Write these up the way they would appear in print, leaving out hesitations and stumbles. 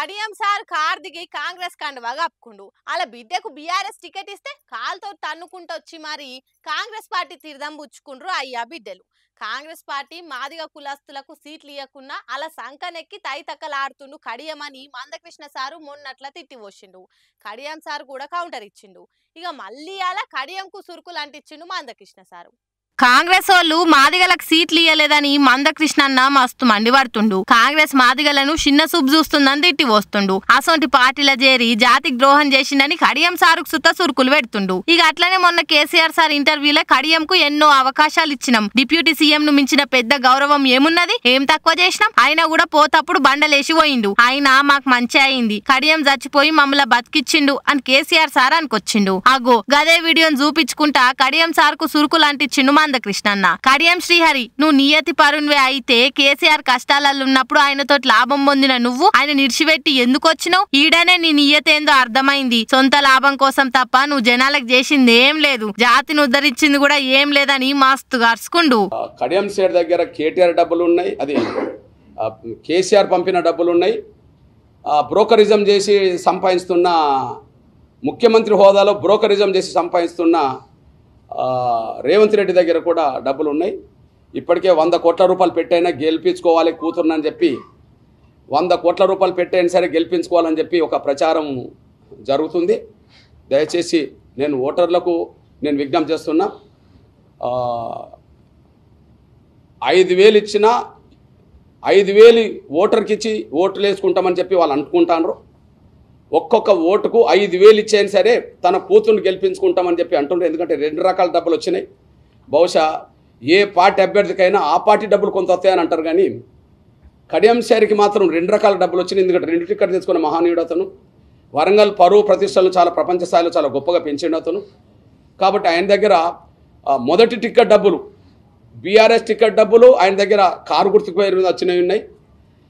Kadiyam sir car దిగి కాంగ్రెస్ కండువా కప్పుకుండు. అలా బిడ్డకు బీఆర్ఎస్ టికెట్ ఇస్తే కాల్తో తన్నుకుంటూ వచ్చి మరి కాంగ్రెస్ పార్టీ తీర్థం పుచ్చుకుండ్రు అయ్యా బిడ్డలు. కాంగ్రెస్ పార్టీ మాదిగ కులస్తులకు సీట్లు ఇవ్వకున్నా అలా సంకనెక్కి తైతక్కలాడుతుండు కడియం అని మందకృష్ణ సారు మొన్నట్ల తిట్టివోసిండు. కడియం సార్ కూడా కౌంటర్ ఇచ్చిండు. ఇక మళ్ళీ అలా కడియంకు సురుకులు అంటించిండు మందకృష్ణ సారు. కాంగ్రెస్ వాళ్ళు మాదిగలకు సీట్లు ఇయ్యలేదని మందకృష్ణన్న మస్తు మండిపడుతుండు. కాంగ్రెస్ మాదిగలను చిన్న సూపు చూస్తుందని తిట్టి వస్తుండు. అసొంటి పార్టీల చేరి జాతికి ద్రోహం చేసిందని కడియం సారుకు సుత సురుకులు పెడుతుండు. ఇక అట్లనే మొన్న కేసీఆర్ సార్ ఇంటర్వ్యూలో కడియంకు ఎన్నో అవకాశాలు ఇచ్చినాం, డిప్యూటీ సీఎం ను మించిన పెద్ద గౌరవం ఏమున్నది, ఏం తక్కువ చేసినాం, అయినా కూడా పోతప్పుడు బండలేసి పోయిండు, అయినా మాకు మంచి అయింది, కడియం చచ్చిపోయి మమ్మల్ని బతికిచ్చిండు అని కేసీఆర్ సార్ అనుకొచ్చిండు. అగో గదే వీడియోని చూపించుకుంటా కడియం సార్ కు సురుకులు అంటించిండు మందకృష్ణన్న. కడియం శ్రీహరి, నువ్వు నియతి పరున్వే అయితే కేసీఆర్ కష్టాలలో ఉన్నప్పుడు ఆయనతో లాభం పొందిన నువ్వు ఆయన నిడిచిపెట్టి ఎందుకు వచ్చినావు? ఈడనే నీ నియత ఏందో అర్థమైంది. సొంత లాభం కోసం తప్ప నువ్వు జనాలకు చేసింది ఏం లేదు, జాతిని ఉద్ధరించింది కూడా ఏం లేదని మస్తుగా అరుచుకుండు. కడియం సార్ దగ్గర కేటీఆర్ డబ్బులు ఉన్నాయి, అది కేసీఆర్ పంపిన డబ్బులు ఉన్నాయి, బ్రోకరిజం చేసి సంపాదిస్తున్న ముఖ్యమంత్రి హోదాలో బ్రోకరిజం చేసి సంపాదిస్తున్న రేవంత్ రెడ్డి దగ్గర కూడా డబ్బులు ఉన్నాయి. ఇప్పటికే 100 కోట్ల రూపాయలు పెట్టైనా గెలిపించుకోవాలి కూతురునని చెప్పి 100 కోట్ల రూపాయలు పెట్టైనా సరే గెలిపించుకోవాలని చెప్పి ఒక ప్రచారం జరుగుతుంది. దయచేసి నేను ఓటర్లకు నేను విజ్ఞప్తి చేస్తున్నా, 5,000 ఇచ్చినా 5,000 ఓటర్కి ఇచ్చి ఓట్లు వేసుకుంటామని చెప్పి వాళ్ళు అనుకుంటారు. ఒక్కొక్క ఓటుకు 5,000 ఇచ్చేయని సరే తన కూతుర్ని గెలిపించుకుంటామని చెప్పి అంటుండ్రు. ఎందుకంటే 2 రకాల డబ్బులు వచ్చినాయి. బహుశా ఏ పార్టీ అభ్యర్థికైనా ఆ పార్టీ డబ్బులు కొంత వస్తాయని అంటారు, కానీ కడియం సార్కి మాత్రం 2 రకాల డబ్బులు వచ్చినాయి. ఎందుకంటే 2 టికెట్ తెచ్చుకున్న మహానీయుడు అతను. వరంగల్ పరువు ప్రతిష్టలను చాలా ప్రపంచ స్థాయిలో చాలా గొప్పగా పెంచిండు అతను. కాబట్టి ఆయన దగ్గర మొదటి టికెట్ డబ్బులు, బీఆర్ఎస్ టికెట్ డబ్బులు ఆయన దగ్గర కారు గుర్తుకు పేరు మీద వచ్చినవి ఉన్నాయి.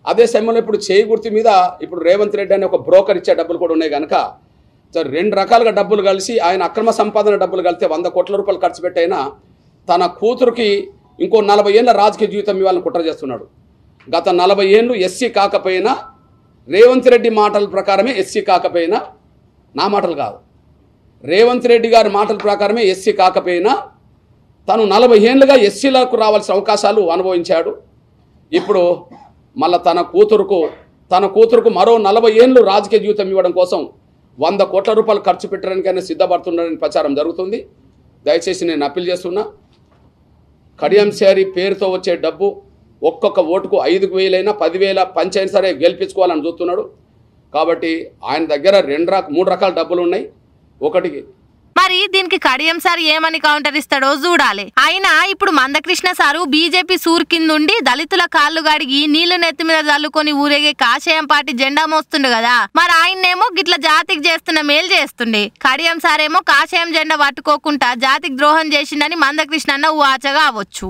అదే సమయంలో ఇప్పుడు చేయి గుర్తు మీద ఇప్పుడు రేవంత్ రెడ్డి అనే ఒక బ్రోకర్ ఇచ్చే డబ్బులు కూడా ఉన్నాయి. కనుక 2 రకాలుగా డబ్బులు కలిసి ఆయన అక్రమ సంపాదన డబ్బులు కలిస్తే 100 కోట్ల రూపాయలు ఖర్చు పెట్టైనా తన కూతురుకి ఇంకో 40 ఏళ్ళ రాజకీయ జీవితం ఇవ్వాలని కుట్ర చేస్తున్నాడు. గత 40 ఏళ్ళు ఎస్సీ కాకపోయినా, రేవంత్ రెడ్డి మాటల ప్రకారమే ఎస్సీ కాకపోయినా, నా మాటలు కాదు, రేవంత్ రెడ్డి గారి మాటల ప్రకారమే ఎస్సీ కాకపోయినా తను 40 ఏళ్ళుగా ఎస్సీలకు రావాల్సిన అవకాశాలు అనుభవించాడు. ఇప్పుడు మళ్ళీ తన కూతురుకు మరో 40 ఏళ్ళు రాజకీయ జీవితం ఇవ్వడం కోసం 100 కోట్ల రూపాయలు ఖర్చు పెట్టడానికైనా సిద్ధపడుతున్నారని ప్రచారం జరుగుతుంది. దయచేసి నేను అప్పీల్ చేస్తున్నా, కడియం సార్ పేరుతో వచ్చే డబ్బు ఒక్కొక్క ఓటుకు 5,000 అయినా 10,000 పంచైనా సరే గెలిపించుకోవాలని చూస్తున్నాడు. కాబట్టి ఆయన దగ్గర 3 రకాల డబ్బులు ఉన్నాయి. ఒకటికి మరి దీనికి కడియం సార్ ఏమని కౌంటర్ ఇస్తాడో చూడాలి. అయినా ఇప్పుడు మందకృష్ణ సారు బీజేపీ సూర్ కిందుండి దళితుల కాళ్ళు గడిగి నీళ్లు నెత్తి మీద చల్లుకొని ఊరేగే కాషాయం పార్టీ జెండా మోస్తుండు కదా, మరి ఆయన్నేమో గిట్ల జాతికి చేస్తున్న మేలు చేస్తుండే. కడియం సారేమో కాషాయం జెండా పట్టుకోకుండా జాతికి ద్రోహం చేసిండని మందకృష్ణ అన్న వాచగా అవ్వచ్చు.